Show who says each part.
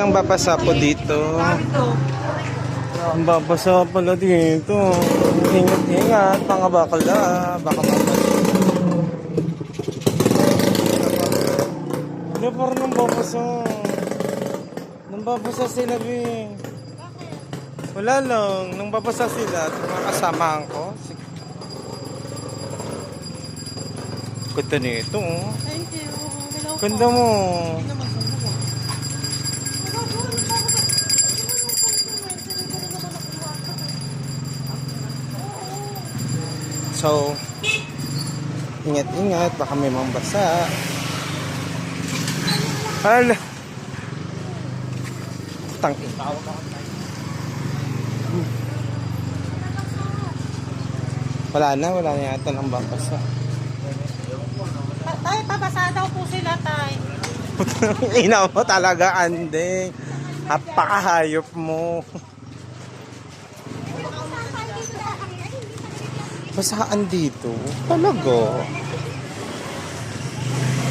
Speaker 1: Nang babasa po dito. Ang babasa pala dito. Ingat-ingat, mga bakla. Baka mabasa. Hindi, parang nang babasa. Nang babasa sila, be. Wala lang. Nang babasa sila at mga kasamahan ko. Ganda nito, oh.
Speaker 2: Thank you. Hello po.
Speaker 1: Ganda mo. So, ingat-ingat, baka may mambasa. Hala. Tangin. Wala na yata ng babasa.
Speaker 2: Tay, pabasa daw po sila, tay.
Speaker 1: Ina mo talaga, Andeng. Napakahayop mo. Basaan dito? Talaga.